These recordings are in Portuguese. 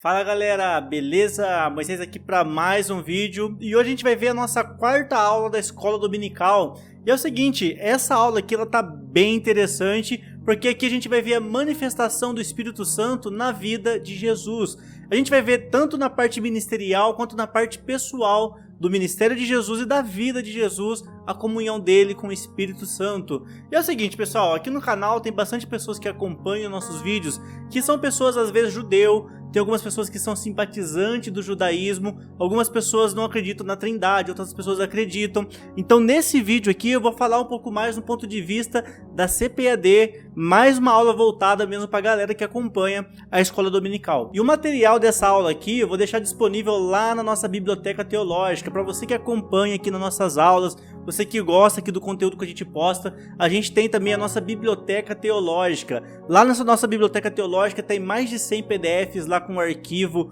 Fala galera, beleza? Moisés aqui para mais um vídeo e hoje a gente vai ver a nossa quarta aula da escola dominical. E é o seguinte, essa aula aqui ela tá bem interessante porque aqui a gente vai ver a manifestação do Espírito Santo na vida de Jesus. A gente vai ver tanto na parte ministerial quanto na parte pessoal do ministério de Jesus e da vida de Jesus, a comunhão dele com o Espírito Santo. E é o seguinte, pessoal, aqui no canal tem bastante pessoas que acompanham nossos vídeos, que são pessoas às vezes judeu, tem algumas pessoas que são simpatizantes do judaísmo, algumas pessoas não acreditam na Trindade, outras pessoas acreditam. Então nesse vídeo aqui eu vou falar um pouco mais do ponto de vista da CPAD, mais uma aula voltada mesmo para a galera que acompanha a escola dominical. E o material dessa aula aqui eu vou deixar disponível lá na nossa biblioteca teológica, para você que acompanha aqui nas nossas aulas, você que gosta aqui do conteúdo que a gente posta. A gente tem também a nossa biblioteca teológica. Lá nessa nossa biblioteca teológica tem mais de 100 PDFs lá com arquivo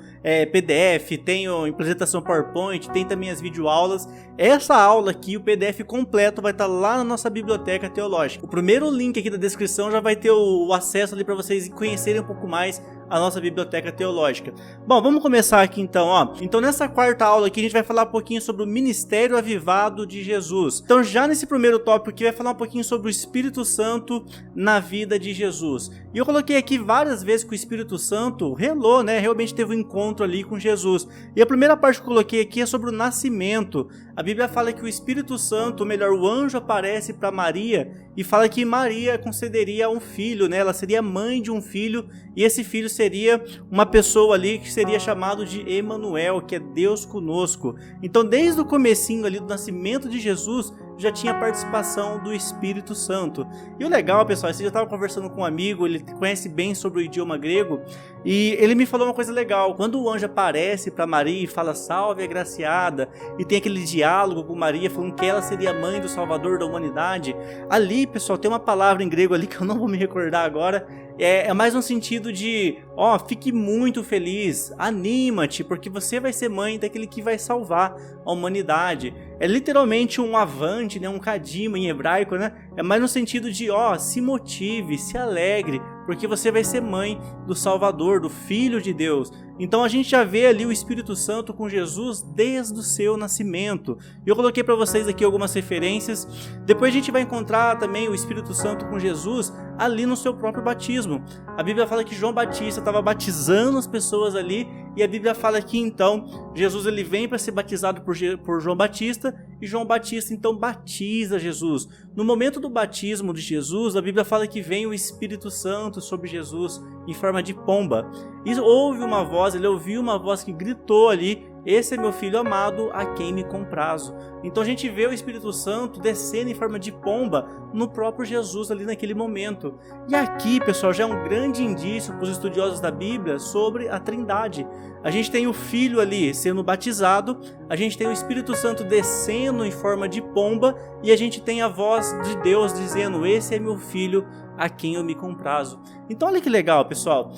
PDF, tem a apresentação PowerPoint, tem também as videoaulas. Essa aula aqui, o PDF completo vai estar lá na nossa biblioteca teológica. O primeiro link aqui da descrição já vai ter o acesso ali para vocês conhecerem um pouco mais a nossa biblioteca teológica. Bom, vamos começar aqui então, ó. Então nessa quarta aula aqui a gente vai falar um pouquinho sobre o ministério avivado de Jesus. Então já nesse primeiro tópico aqui vai falar um pouquinho sobre o Espírito Santo na vida de Jesus. E eu coloquei aqui várias vezes que o Espírito Santo relou, né? Realmente teve um encontro ali com Jesus. E a primeira parte que eu coloquei aqui é sobre o nascimento. A Bíblia fala que o Espírito Santo, ou melhor, o anjo aparece para Maria e fala que Maria concederia um filho, né? Ela seria mãe de um filho e esse filho seria uma pessoa ali que seria chamado de Emanuel, que é Deus conosco. Então desde o comecinho ali do nascimento de Jesus já tinha participação do Espírito Santo. E o legal, pessoal, eu já estava conversando com um amigo, ele conhece bem sobre o idioma grego, e ele me falou uma coisa legal. Quando o anjo aparece para Maria e fala salve agraciada, e tem aquele diálogo com Maria falando que ela seria a mãe do Salvador da humanidade, ali, pessoal, tem uma palavra em grego ali que eu não vou me recordar agora, é mais um sentido de, ó, fique muito feliz, anima-te, porque você vai ser mãe daquele que vai salvar a humanidade. É literalmente um avante, né, um kadima em hebraico, né? É mais no sentido de, ó, se motive, se alegre, porque você vai ser mãe do Salvador, do Filho de Deus. Então a gente já vê ali o Espírito Santo com Jesus desde o seu nascimento. E eu coloquei para vocês aqui algumas referências. Depois a gente vai encontrar também o Espírito Santo com Jesus ali no seu próprio batismo. A Bíblia fala que João Batista estava batizando as pessoas ali, e a Bíblia fala que então Jesus ele vem para ser batizado por João Batista, e João Batista então batiza Jesus. No momento do batismo de Jesus, a Bíblia fala que vem o Espírito Santo sobre Jesus em forma de pomba. E houve uma voz, ele ouviu uma voz que gritou ali: esse é meu filho amado, a quem me comprazo. Então a gente vê o Espírito Santo descendo em forma de pomba no próprio Jesus ali naquele momento. E aqui, pessoal, já é um grande indício para os estudiosos da Bíblia sobre a Trindade. A gente tem o Filho ali sendo batizado, a gente tem o Espírito Santo descendo em forma de pomba, e a gente tem a voz de Deus dizendo: esse é meu filho, a quem eu me comprazo. Então olha que legal, pessoal.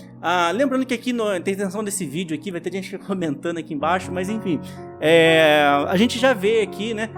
Lembrando que aqui na intenção desse vídeo aqui vai ter gente comentando aqui embaixo, mas enfim, a gente já vê aqui, né,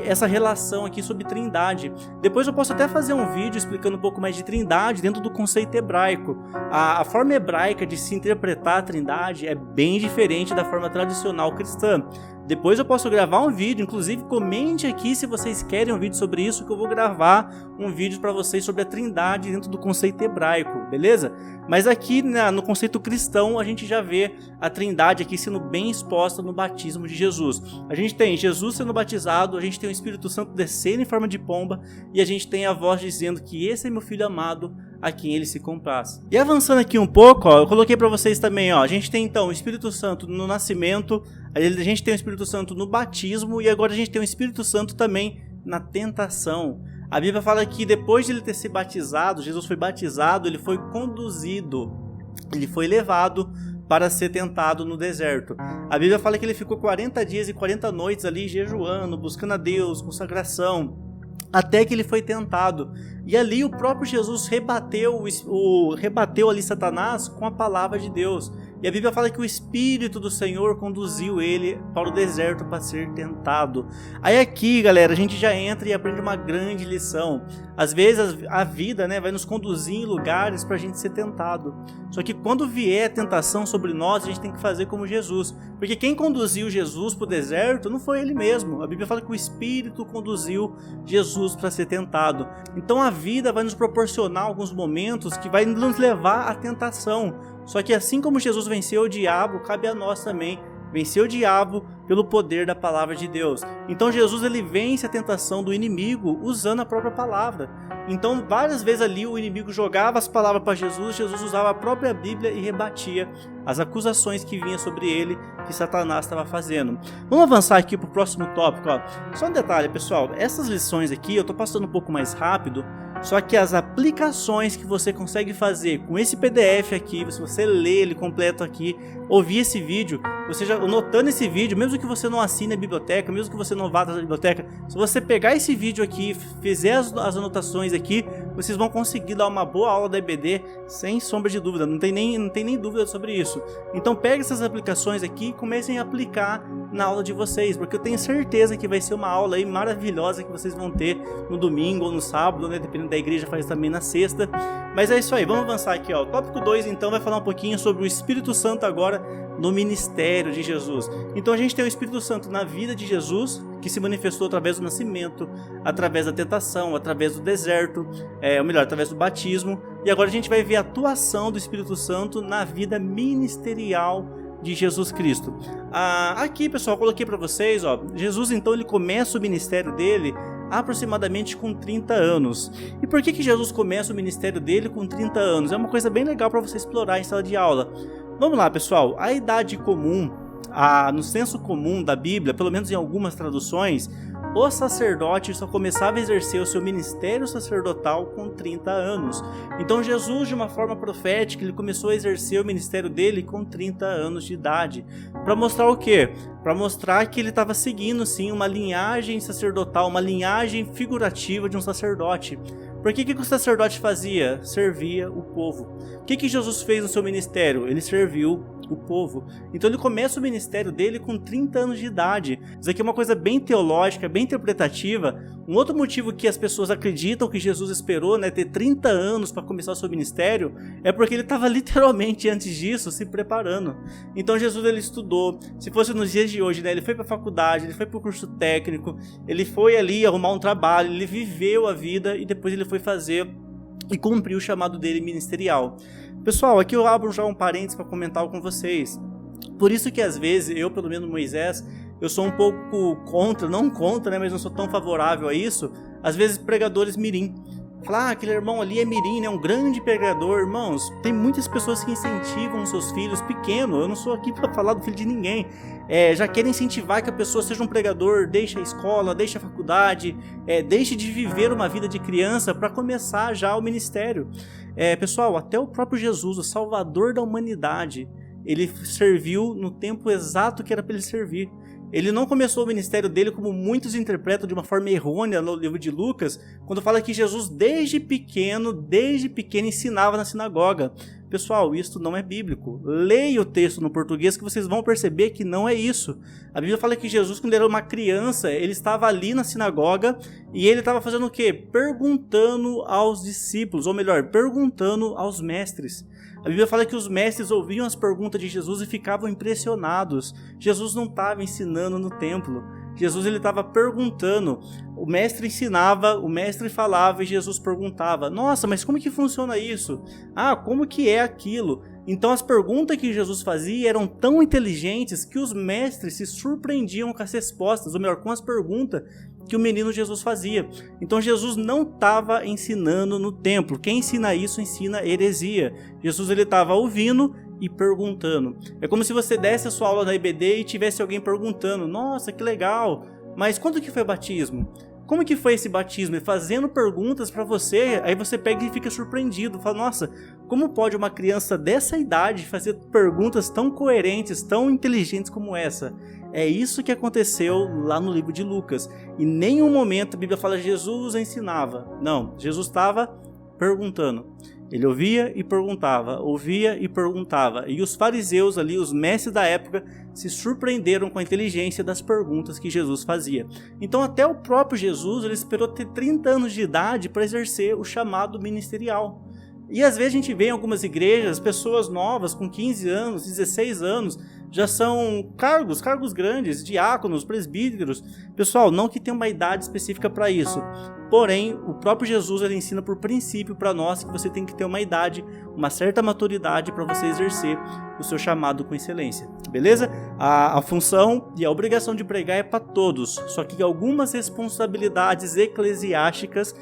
essa relação aqui sobre Trindade. Depois eu posso até fazer um vídeo explicando um pouco mais de Trindade dentro do conceito hebraico. A forma hebraica de se interpretar a Trindade é bem diferente da forma tradicional cristã. Depois eu posso gravar um vídeo, inclusive comente aqui se vocês querem um vídeo sobre isso, que eu vou gravar um vídeo para vocês sobre a Trindade dentro do conceito hebraico, beleza? Mas aqui no conceito cristão a gente já vê a Trindade aqui sendo bem exposta no batismo de Jesus. A gente tem Jesus sendo batizado, a gente tem o Espírito Santo descendo em forma de pomba, e a gente tem a voz dizendo que esse é meu filho amado, a quem ele se compraz. E avançando aqui um pouco, ó, eu coloquei para vocês também, ó, a gente tem então o Espírito Santo no nascimento, a gente tem o Espírito Santo no batismo, e agora a gente tem o Espírito Santo também na tentação. A Bíblia fala que depois de ele ter sido batizado, Jesus foi batizado, ele foi conduzido, ele foi levado para ser tentado no deserto. A Bíblia fala que ele ficou 40 dias e 40 noites ali jejuando, buscando a Deus, consagração, até que ele foi tentado. E ali o próprio Jesus rebateu ali Satanás com a palavra de Deus. E a Bíblia fala que o Espírito do Senhor conduziu ele para o deserto para ser tentado. Aí aqui, galera, a gente já entra e aprende uma grande lição. Às vezes a vida, né, vai nos conduzir em lugares para a gente ser tentado. Só que quando vier a tentação sobre nós, a gente tem que fazer como Jesus. Porque quem conduziu Jesus para o deserto não foi ele mesmo. A Bíblia fala que o Espírito conduziu Jesus para ser tentado. Então a vida vai nos proporcionar alguns momentos que vai nos levar à tentação. Só que assim como Jesus venceu o diabo, cabe a nós também vencer o diabo pelo poder da palavra de Deus. Então Jesus ele vence a tentação do inimigo usando a própria palavra. Então várias vezes ali o inimigo jogava as palavras para Jesus, Jesus usava a própria Bíblia e rebatia as acusações que vinham sobre ele, que Satanás estava fazendo. Vamos avançar aqui para o próximo tópico. Só um detalhe, pessoal, essas lições aqui eu estou passando um pouco mais rápido, só que as aplicações que você consegue fazer com esse PDF aqui, se você ler ele completo aqui, ouvir esse vídeo, você já anotando esse vídeo, mesmo que você não assine a biblioteca, mesmo que você não vá da biblioteca, se você pegar esse vídeo aqui, fizer as anotações aqui, vocês vão conseguir dar uma boa aula da EBD sem sombra de dúvida, não tem nem dúvida sobre isso. Então pegue essas aplicações aqui e comecem a aplicar na aula de vocês, porque eu tenho certeza que vai ser uma aula aí maravilhosa que vocês vão ter no domingo ou no sábado, né? Dependendo da igreja, faz também na sexta. Mas é isso aí, vamos avançar aqui, ó. O tópico 2 então vai falar um pouquinho sobre o Espírito Santo agora no ministério de Jesus. Então a gente tem o Espírito Santo na vida de Jesus, que se manifestou através do nascimento, através da tentação, através do deserto, ou melhor, através do batismo. E agora a gente vai ver a atuação do Espírito Santo na vida ministerial de Jesus Cristo. Aqui, pessoal, eu coloquei para vocês, ó, Jesus então ele começa o ministério dele aproximadamente com 30 anos. E por que Jesus começa o ministério dele com 30 anos? É uma coisa bem legal para você explorar em sala de aula. Vamos lá, pessoal, a idade comum, no senso comum da Bíblia, pelo menos em algumas traduções, o sacerdote só começava a exercer o seu ministério sacerdotal com 30 anos. Então Jesus, de uma forma profética, ele começou a exercer o ministério dele com 30 anos de idade. Para mostrar o quê? Para mostrar que ele estava seguindo, sim, uma linhagem sacerdotal, uma linhagem figurativa de um sacerdote. Por que o sacerdote fazia? Servia o povo. O que Jesus fez no seu ministério? Ele serviu o povo. Então ele começa o ministério dele com 30 anos de idade. Isso aqui é uma coisa bem teológica, bem interpretativa. Um outro motivo que as pessoas acreditam que Jesus esperou, né, ter 30 anos para começar o seu ministério, é porque ele estava literalmente antes disso se preparando. Então Jesus ele estudou. Se fosse nos dias de hoje, né, ele foi para a faculdade, ele foi para o curso técnico, ele foi ali arrumar um trabalho, ele viveu a vida e depois ele foi fazer e cumpriu o chamado dele ministerial. Pessoal, aqui eu abro já um parênteses para comentar com vocês. Por isso que às vezes, eu pelo menos Moisés, eu sou um pouco contra, não contra, né, mas não sou tão favorável a isso. Às vezes pregadores mirim. Falar, aquele irmão ali é mirim, né, um grande pregador. Irmãos, tem muitas pessoas que incentivam os seus filhos pequenos. Eu não sou aqui para falar do filho de ninguém. Já querem incentivar que a pessoa seja um pregador, deixe a escola, deixe a faculdade, deixe de viver uma vida de criança para começar já o ministério. Pessoal, até o próprio Jesus, o Salvador da humanidade, ele serviu no tempo exato que era para ele servir. Ele não começou o ministério dele como muitos interpretam de uma forma errônea no livro de Lucas, quando fala que Jesus desde pequeno ensinava na sinagoga. Pessoal, isso não é bíblico. Leia o texto no português que vocês vão perceber que não é isso. A Bíblia fala que Jesus, quando era uma criança, ele estava ali na sinagoga e ele estava fazendo o quê? Perguntando aos discípulos, ou melhor, perguntando aos mestres. A Bíblia fala que os mestres ouviam as perguntas de Jesus e ficavam impressionados. Jesus não estava ensinando no templo. Jesus ele estava perguntando. O mestre ensinava, o mestre falava e Jesus perguntava. Nossa, mas como que funciona isso? Como que é aquilo? Então as perguntas que Jesus fazia eram tão inteligentes que os mestres se surpreendiam com as respostas, ou melhor, com as perguntas que o menino Jesus fazia. Então Jesus não estava ensinando no templo. Quem ensina isso ensina heresia. Jesus ele estava ouvindo e perguntando. É como se você desse a sua aula na EBD e tivesse alguém perguntando: nossa, que legal, mas quando que foi o batismo? Como que foi esse batismo? E fazendo perguntas para você, aí você pega e fica surpreendido, fala: nossa, como pode uma criança dessa idade fazer perguntas tão coerentes, tão inteligentes como essa? É isso que aconteceu lá no livro de Lucas. Em nenhum momento a Bíblia fala que Jesus ensinava. Não, Jesus estava perguntando. Ele ouvia e perguntava, e os fariseus ali, os mestres da época, se surpreenderam com a inteligência das perguntas que Jesus fazia. Então até o próprio Jesus, ele esperou ter 30 anos de idade para exercer o chamado ministerial. E às vezes a gente vê em algumas igrejas, pessoas novas com 15 anos, 16 anos, já são cargos grandes, diáconos, presbíteros. Pessoal, não que tenha uma idade específica para isso. Porém, o próprio Jesus ele ensina por princípio para nós que você tem que ter uma idade, uma certa maturidade para você exercer o seu chamado com excelência. Beleza? A função e a obrigação de pregar é para todos, só que algumas responsabilidades eclesiásticas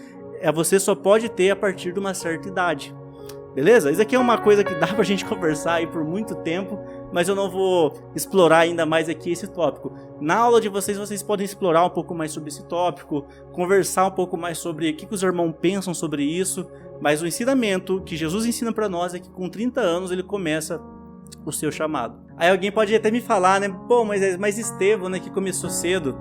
você só pode ter a partir de uma certa idade. Beleza? Isso aqui é uma coisa que dá pra gente conversar aí por muito tempo, mas eu não vou explorar ainda mais aqui esse tópico. Na aula de vocês podem explorar um pouco mais sobre esse tópico, conversar um pouco mais sobre o que os irmãos pensam sobre isso, mas o ensinamento que Jesus ensina pra nós é que com 30 anos ele começa o seu chamado. Aí alguém pode até me falar, né? Pô, mas Estevão, né, que começou cedo.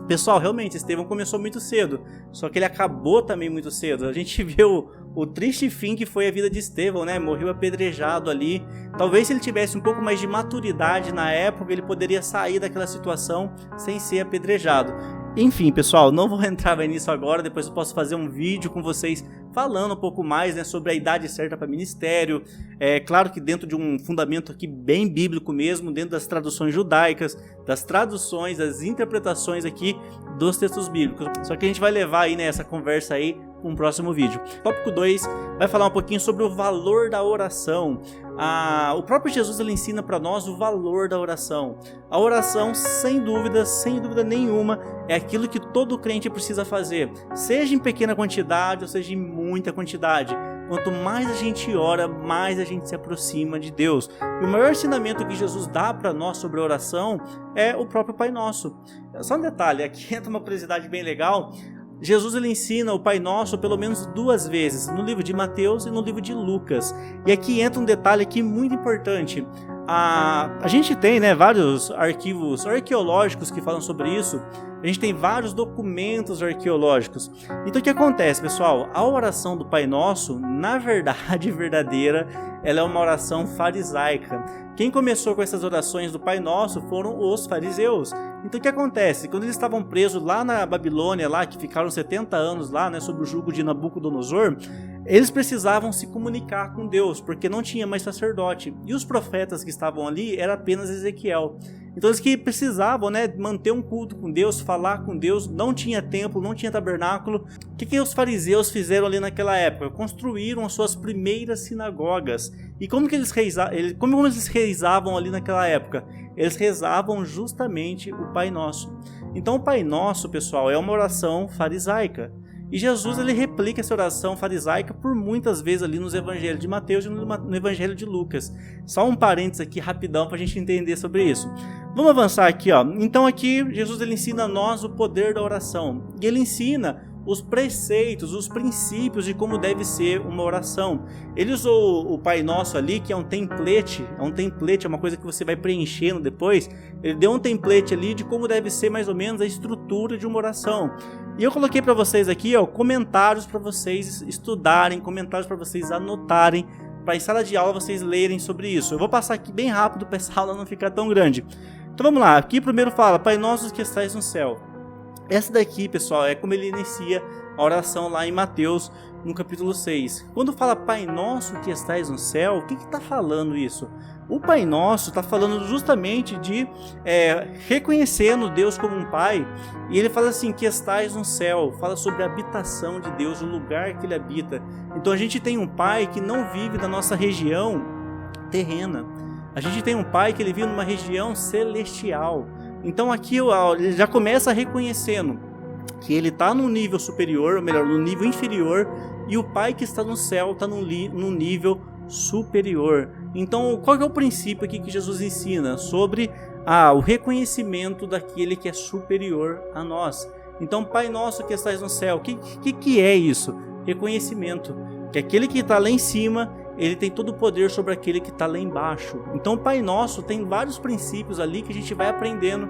Pessoal, realmente, Estevão começou muito cedo, só que ele acabou também muito cedo. A gente viu o triste fim que foi a vida de Estevão, né? Morreu apedrejado ali. Talvez se ele tivesse um pouco mais de maturidade na época, ele poderia sair daquela situação sem ser apedrejado. Enfim, pessoal, não vou entrar nisso agora, depois eu posso fazer um vídeo com vocês falando um pouco mais, né, sobre a idade certa para ministério. É claro que dentro de um fundamento aqui bem bíblico mesmo, dentro das traduções judaicas, das traduções, das interpretações aqui dos textos bíblicos. Só que a gente vai levar aí, né, essa conversa aí para um próximo vídeo. Tópico 2 vai falar um pouquinho sobre o valor da oração. O próprio Jesus ele ensina para nós o valor da oração. A oração, sem dúvida nenhuma, é aquilo que todo crente precisa fazer, seja em pequena quantidade ou seja em muita quantidade. Quanto mais a gente ora, mais a gente se aproxima de Deus. E o maior ensinamento que Jesus dá para nós sobre a oração é o próprio Pai Nosso. Só um detalhe, aqui entra uma curiosidade bem legal. Jesus ele ensina o Pai Nosso pelo menos 2 vezes, no livro de Mateus e no livro de Lucas. E aqui entra um detalhe aqui muito importante. A gente tem, né, vários arquivos arqueológicos que falam sobre isso. A gente tem vários documentos arqueológicos. Então o que acontece, pessoal? A oração do Pai Nosso, na verdade verdadeira, ela é uma oração farisaica. Quem começou com essas orações do Pai Nosso foram os fariseus. Então o que acontece? Quando eles estavam presos lá na Babilônia, lá, que ficaram 70 anos lá, né, sob o jugo de Nabucodonosor, eles precisavam se comunicar com Deus, porque não tinha mais sacerdote. E os profetas que estavam ali era apenas Ezequiel. Então eles que precisavam, né, manter um culto com Deus, falar com Deus, não tinha templo, não tinha tabernáculo. O que os fariseus fizeram ali naquela época? Construíram as suas primeiras sinagogas. E como eles rezavam ali naquela época? Eles rezavam justamente o Pai Nosso. Então o Pai Nosso, pessoal, é uma oração farisaica. E Jesus ele replica essa oração farisaica por muitas vezes ali nos evangelhos de Mateus e no evangelho de Lucas. Só um parênteses aqui rapidão para a gente entender sobre isso. Vamos avançar aqui, ó. Então aqui Jesus ele ensina a nós o poder da oração. E ele ensina os preceitos, os princípios de como deve ser uma oração. Ele usou o Pai Nosso ali, que é um template, é uma coisa que você vai preenchendo depois. Ele deu um template ali de como deve ser mais ou menos a estrutura de uma oração. E eu coloquei para vocês aqui, ó, comentários para vocês estudarem, comentários para vocês anotarem, para em sala de aula vocês lerem sobre isso. Eu vou passar aqui bem rápido para essa aula não ficar tão grande. Então vamos lá, aqui primeiro fala, Pai Nosso que estais no céu. Essa daqui, pessoal, é como ele inicia a oração lá em Mateus, no capítulo 6. Quando fala Pai Nosso que estais no céu, o que está falando isso? O Pai Nosso está falando justamente de reconhecendo Deus como um Pai. E ele fala assim, que estais no céu, fala sobre a habitação de Deus, o lugar que ele habita. Então a gente tem um Pai que não vive na nossa região terrena. A gente tem um Pai que ele vive numa região celestial. Então aqui ele já começa reconhecendo que ele está num nível superior, ou melhor, no nível inferior, e o Pai que está no céu está num nível superior. Então qual que é o princípio aqui que Jesus ensina? Sobre o reconhecimento daquele que é superior a nós. Então Pai Nosso que estás no céu, o que é isso? Reconhecimento. Que aquele que está lá em cima, ele tem todo o poder sobre aquele que está lá embaixo. Então o Pai Nosso tem vários princípios ali que a gente vai aprendendo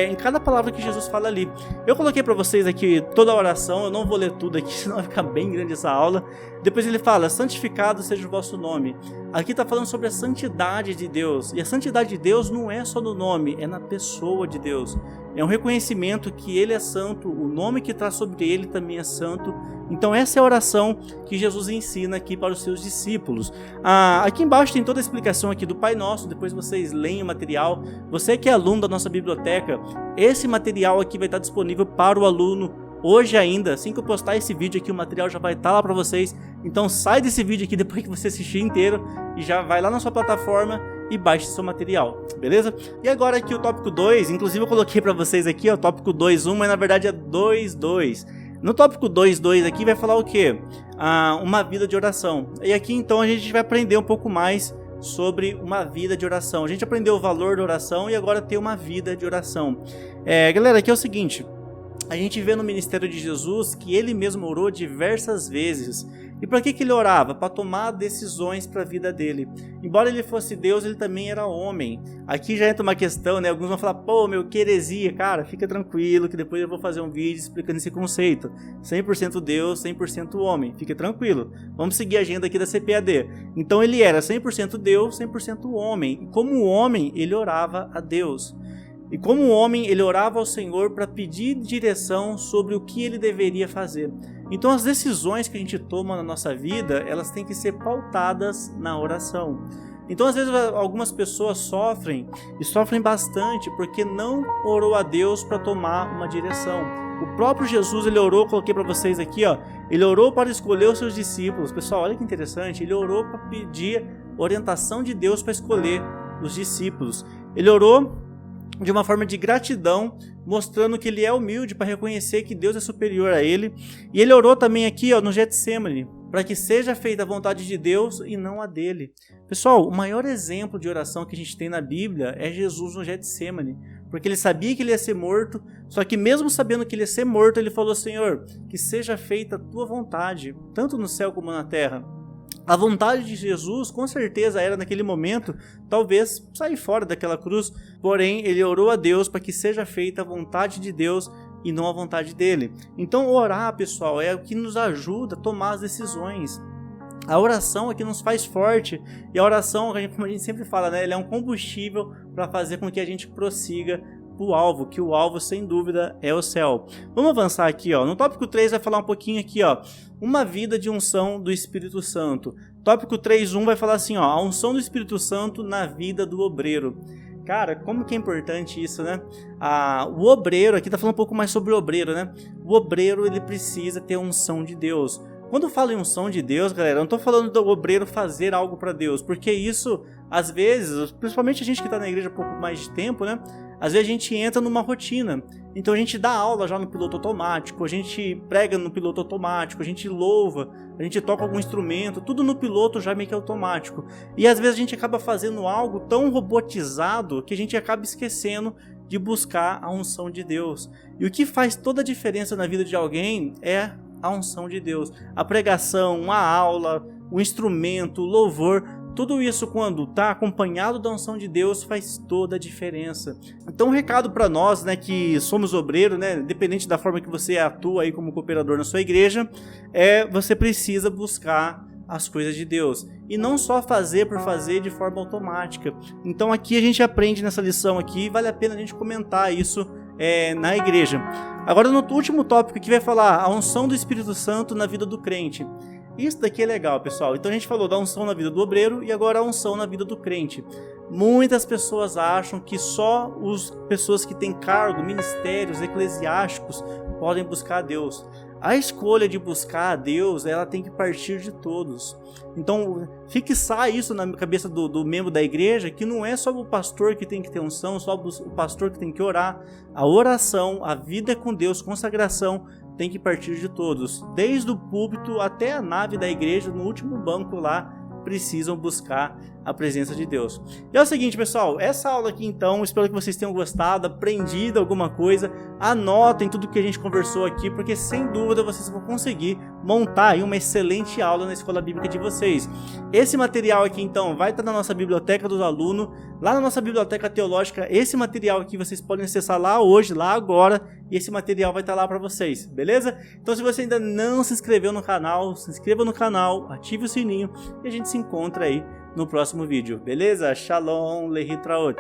em cada palavra que Jesus fala ali. Eu coloquei para vocês aqui toda a oração, eu não vou ler tudo aqui, senão vai ficar bem grande essa aula. Depois ele fala, santificado seja o vosso nome. Aqui está falando sobre a santidade de Deus, e a santidade de Deus não é só no nome, é na pessoa de Deus. É um reconhecimento que Ele é santo, o nome que está sobre Ele também é santo. Então essa é a oração que Jesus ensina aqui para os seus discípulos. Aqui embaixo tem toda a explicação aqui do Pai Nosso, depois vocês leem o material. Você que é aluno da nossa biblioteca, esse material aqui vai estar disponível para o aluno hoje ainda. Assim que eu postar esse vídeo aqui, o material já vai estar lá para vocês. Então sai desse vídeo aqui depois que você assistir inteiro e já vai lá na sua plataforma e baixe seu material, beleza? E agora aqui o tópico 2, inclusive eu coloquei para vocês aqui, ó, tópico 2.1, mas na verdade é 2.2. No tópico 2.2 aqui vai falar o quê? Uma vida de oração. E aqui então a gente vai aprender um pouco mais sobre uma vida de oração. A gente aprendeu o valor da oração e agora tem uma vida de oração. Galera, aqui é o seguinte, a gente vê no ministério de Jesus que ele mesmo orou diversas vezes. E para que ele orava? Para tomar decisões para a vida dele. Embora ele fosse Deus, ele também era homem. Aqui já entra uma questão, né? Alguns vão falar, pô, meu, que heresia. Cara, fica tranquilo que depois eu vou fazer um vídeo explicando esse conceito. 100% Deus, 100% homem. Fica tranquilo. Vamos seguir a agenda aqui da CPAD. Então ele era 100% Deus, 100% homem. E como homem, ele orava a Deus. E como homem, ele orava ao Senhor para pedir direção sobre o que ele deveria fazer. Então as decisões que a gente toma na nossa vida, elas têm que ser pautadas na oração. Então às vezes algumas pessoas sofrem, e sofrem bastante, porque não orou a Deus para tomar uma direção. O próprio Jesus, ele orou, coloquei para vocês aqui, ó, ele orou para escolher os seus discípulos. Pessoal, olha que interessante, ele orou para pedir orientação de Deus para escolher os discípulos. Ele orou de uma forma de gratidão, mostrando que ele é humilde para reconhecer que Deus é superior a ele. E ele orou também aqui, ó, no Getsemane, para que seja feita a vontade de Deus e não a dele. Pessoal, o maior exemplo de oração que a gente tem na Bíblia é Jesus no Getsemane, porque ele sabia que ele ia ser morto, só que mesmo sabendo que ele ia ser morto, ele falou, Senhor, que seja feita a tua vontade, tanto no céu como na terra. A vontade de Jesus, com certeza, era naquele momento, talvez, sair fora daquela cruz. Porém, ele orou a Deus para que seja feita a vontade de Deus e não a vontade dele. Então, orar, pessoal, é o que nos ajuda a tomar as decisões. A oração é que nos faz forte. E a oração, como a gente sempre fala, né, ela é um combustível para fazer com que a gente prossiga o alvo, que o alvo sem dúvida é o céu. Vamos avançar aqui, ó. No tópico 3 vai falar um pouquinho aqui, ó, uma vida de unção do Espírito Santo. Tópico 3.1 vai falar assim, ó, a unção do Espírito Santo na vida do obreiro. Cara, como que é importante isso, né? O obreiro, aqui tá falando um pouco mais sobre o obreiro, né? O obreiro, ele precisa ter a unção de Deus. Quando eu falo em unção de Deus, galera, eu não tô falando do obreiro fazer algo para Deus, porque isso, às vezes, principalmente a gente que tá na igreja há pouco mais de tempo, né? Às vezes a gente entra numa rotina, então a gente dá aula já no piloto automático, a gente prega no piloto automático, a gente louva, a gente toca algum instrumento, tudo no piloto já meio que automático. E às vezes a gente acaba fazendo algo tão robotizado que a gente acaba esquecendo de buscar a unção de Deus. E o que faz toda a diferença na vida de alguém é a unção de Deus. A pregação, a aula, o instrumento, o louvor, tudo isso quando está acompanhado da unção de Deus faz toda a diferença. Então um recado para nós, né, que somos obreiros, né, independente da forma que você atua aí como cooperador na sua igreja, você precisa buscar as coisas de Deus. E não só fazer por fazer de forma automática. Então aqui a gente aprende nessa lição aqui, vale a pena a gente comentar isso na igreja. Agora no último tópico que vai falar a unção do Espírito Santo na vida do crente. Isso daqui é legal, pessoal. Então a gente falou da unção na vida do obreiro e agora a unção na vida do crente. Muitas pessoas acham que só as pessoas que têm cargo, ministérios eclesiásticos podem buscar a Deus. A escolha de buscar a Deus, ela tem que partir de todos. Então, fixar isso na cabeça do membro da igreja, que não é só o pastor que tem que ter unção, só o pastor que tem que orar. A oração, a vida com Deus, consagração, tem que partir de todos. Desde o púlpito até a nave da igreja, no último banco lá, precisam buscar a presença de Deus. E é o seguinte, pessoal, essa aula aqui então, espero que vocês tenham gostado, aprendido alguma coisa, anotem tudo que a gente conversou aqui, porque sem dúvida vocês vão conseguir montar aí uma excelente aula na escola bíblica de vocês. Esse material aqui então vai estar na nossa biblioteca dos alunos, lá na nossa biblioteca teológica. Esse material aqui vocês podem acessar lá hoje, lá agora, e esse material vai estar lá para vocês, beleza? Então se você ainda não se inscreveu no canal, se inscreva no canal, ative o sininho e a gente se encontra aí no próximo vídeo, beleza? Shalom, Lehitraot.